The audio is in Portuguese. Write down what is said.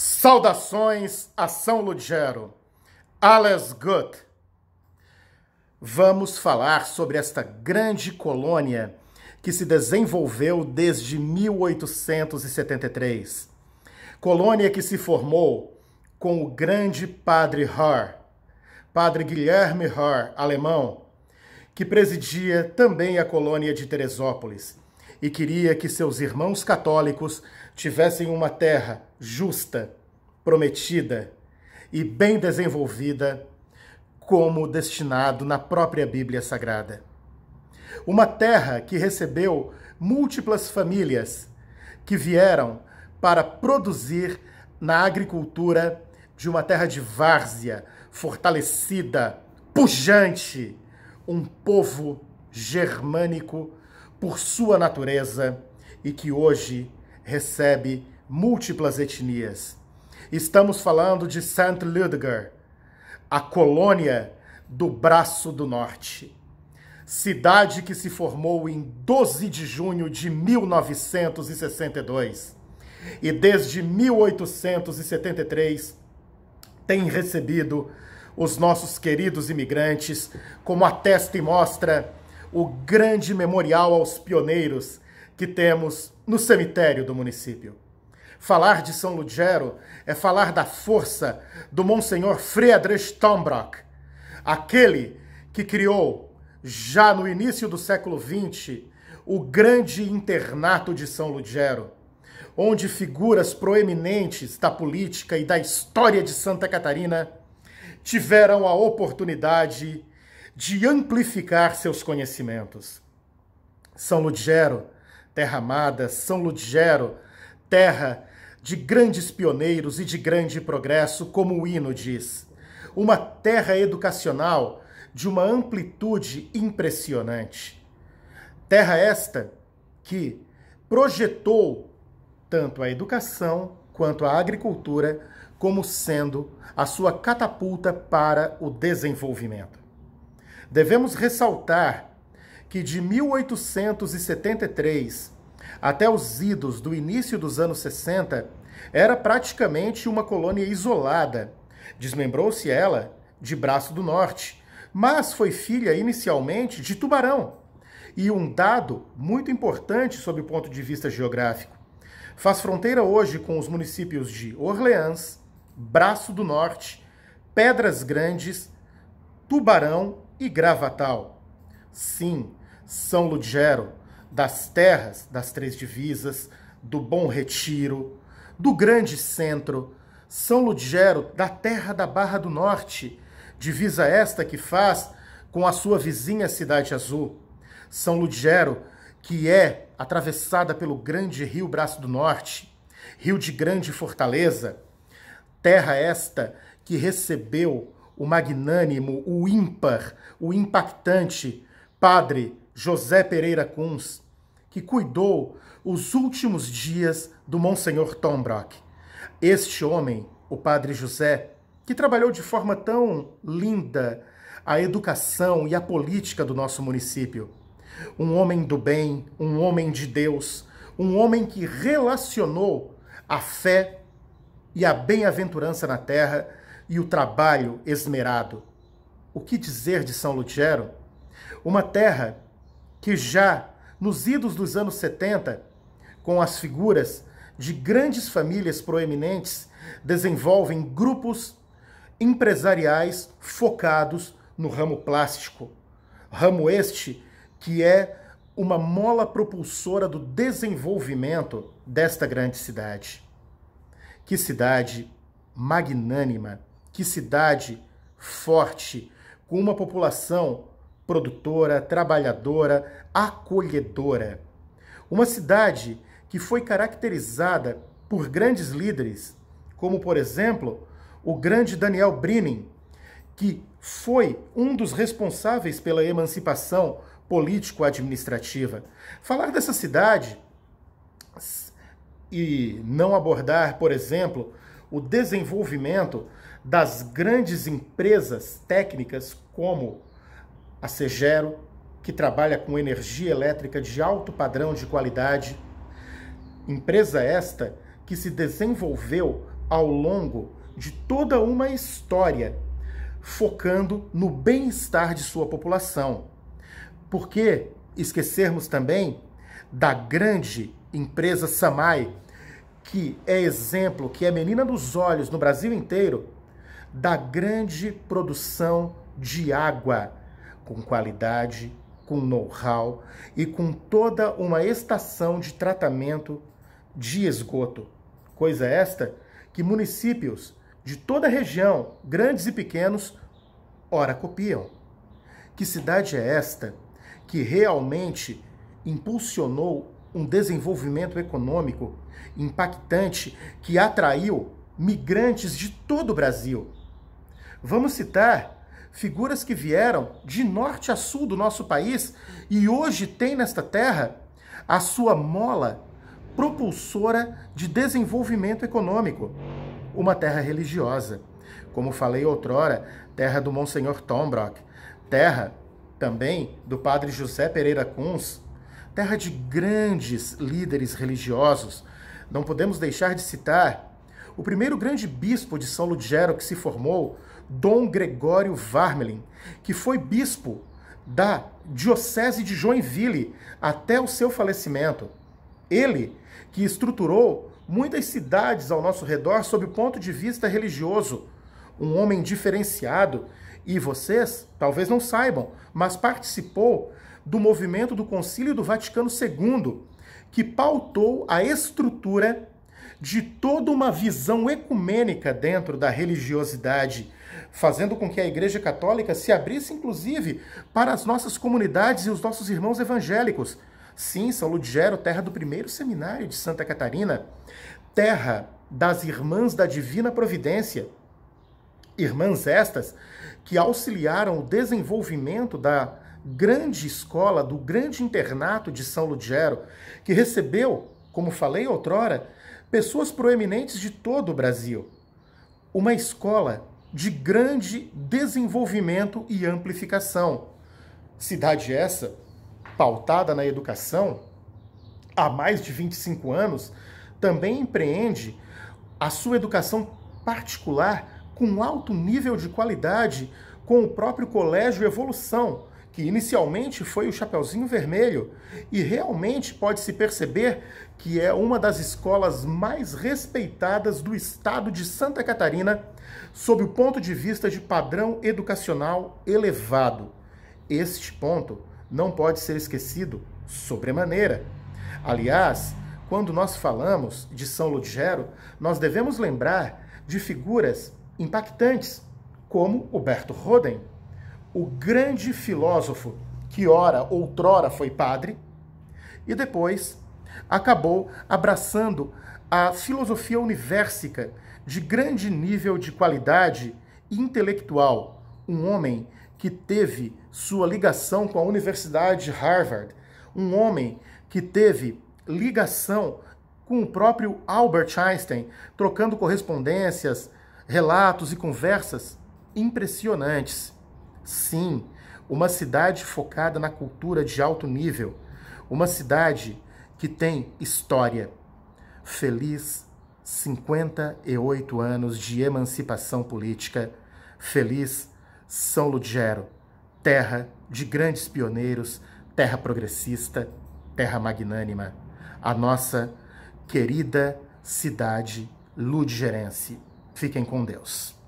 Saudações a São Lugero. Alles gut. Vamos falar sobre esta grande colônia que se desenvolveu desde 1873. Colônia que se formou com o grande padre Hur, padre Guilherme Hur, alemão, que presidia também a colônia de Teresópolis e queria que seus irmãos católicos tivessem uma terra justa, prometida e bem desenvolvida, como destinado na própria Bíblia Sagrada. Uma terra que recebeu múltiplas famílias que vieram para produzir na agricultura de uma terra de várzea, fortalecida, pujante, um povo germânico por sua natureza e que hoje recebe múltiplas etnias. Estamos falando de St. Ludger, a colônia do Braço do Norte. Cidade que se formou em 12 de junho de 1962 e desde 1873 tem recebido os nossos queridos imigrantes, como atesta e mostra o grande memorial aos pioneiros que temos no cemitério do município. Falar de São Lugero é falar da força do Monsenhor Friedrich Tombrock, aquele que criou, já no início do século XX, o grande internato de São Lugero, onde figuras proeminentes da política e da história de Santa Catarina tiveram a oportunidade de amplificar seus conhecimentos. São Lugero, terra amada, São Lugero, terra de grandes pioneiros e de grande progresso, como o hino diz. Uma terra educacional de uma amplitude impressionante. Terra esta que projetou tanto a educação quanto a agricultura como sendo a sua catapulta para o desenvolvimento. Devemos ressaltar que de 1873 até os idos do início dos anos 60, era praticamente uma colônia isolada. Desmembrou-se ela de Braço do Norte, mas foi filha inicialmente de Tubarão. E um dado muito importante sob o ponto de vista geográfico. Faz fronteira hoje com os municípios de Orleans, Braço do Norte, Pedras Grandes, Tubarão e Gravatal. Sim, São Lugero, das terras das Três Divisas, do Bom Retiro, do Grande Centro, São Lugero, da terra da Barra do Norte, divisa esta que faz com a sua vizinha Cidade Azul. São Lugero, que é atravessada pelo grande rio Braço do Norte, rio de grande fortaleza, terra esta que recebeu o magnânimo, o ímpar, o impactante padre José Pereira Kunz, que cuidou os últimos dias do Monsenhor Tombrock. Este homem, o padre José, que trabalhou de forma tão linda a educação e a política do nosso município. Um homem do bem, um homem de Deus, um homem que relacionou a fé e a bem-aventurança na terra e o trabalho esmerado. O que dizer de São Lugero? Uma terra que já nos idos dos anos 70, com as figuras de grandes famílias proeminentes, desenvolvem grupos empresariais focados no ramo plástico. Ramo este que é uma mola propulsora do desenvolvimento desta grande cidade. Que cidade magnânima, que cidade forte, com uma população produtora, trabalhadora, acolhedora. Uma cidade que foi caracterizada por grandes líderes, como, por exemplo, o grande Daniel Brining, que foi um dos responsáveis pela emancipação político-administrativa. Falar dessa cidade e não abordar, por exemplo, o desenvolvimento das grandes empresas técnicas como a Segero, que trabalha com energia elétrica de alto padrão de qualidade. Empresa esta que se desenvolveu ao longo de toda uma história, focando no bem-estar de sua população. Por que esquecermos também da grande empresa Samay, que é exemplo, que é menina dos olhos no Brasil inteiro, da grande produção de água, com qualidade, com know-how e com toda uma estação de tratamento de esgoto. Coisa esta que municípios de toda a região, grandes e pequenos, ora copiam. Que cidade é esta que realmente impulsionou um desenvolvimento econômico impactante que atraiu migrantes de todo o Brasil? Vamos citar figuras que vieram de norte a sul do nosso país e hoje tem nesta terra a sua mola propulsora de desenvolvimento econômico. Uma terra religiosa, como falei outrora, terra do Monsenhor Tombrock, terra também do Padre José Pereira Kunz, terra de grandes líderes religiosos. Não podemos deixar de citar o primeiro grande bispo de São Ludgero que se formou, Dom Gregório Varmelin, que foi bispo da Diocese de Joinville até o seu falecimento. Ele que estruturou muitas cidades ao nosso redor sob o ponto de vista religioso. Um homem diferenciado, e vocês talvez não saibam, mas participou do movimento do Concílio do Vaticano II, que pautou a estrutura de toda uma visão ecumênica dentro da religiosidade, fazendo com que a Igreja Católica se abrisse, inclusive, para as nossas comunidades e os nossos irmãos evangélicos. Sim, São Ludgero, terra do primeiro seminário de Santa Catarina, terra das Irmãs da Divina Providência, irmãs estas que auxiliaram o desenvolvimento da grande escola, do grande internato de São Ludgero, que recebeu, como falei outrora, pessoas proeminentes de todo o Brasil. Uma escola de grande desenvolvimento e amplificação. Cidade essa, pautada na educação, há mais de 25 anos, também empreende a sua educação particular com alto nível de qualidade, com o próprio Colégio Evolução, que inicialmente foi o Chapeuzinho Vermelho, e realmente pode-se perceber que é uma das escolas mais respeitadas do estado de Santa Catarina, sob o ponto de vista de padrão educacional elevado. Este ponto não pode ser esquecido sobremaneira. Aliás, quando nós falamos de São Ludgero, nós devemos lembrar de figuras impactantes, como Huberto Roden, o grande filósofo que outrora foi padre e depois acabou abraçando a filosofia universica de grande nível de qualidade intelectual, um homem que teve sua ligação com a Universidade de Harvard, um homem que teve ligação com o próprio Albert Einstein, trocando correspondências, relatos e conversas impressionantes. Sim, uma cidade focada na cultura de alto nível, uma cidade que tem história. Feliz 58 anos de emancipação política, feliz São Ludgero, terra de grandes pioneiros, terra progressista, terra magnânima, a nossa querida cidade ludgerense. Fiquem com Deus.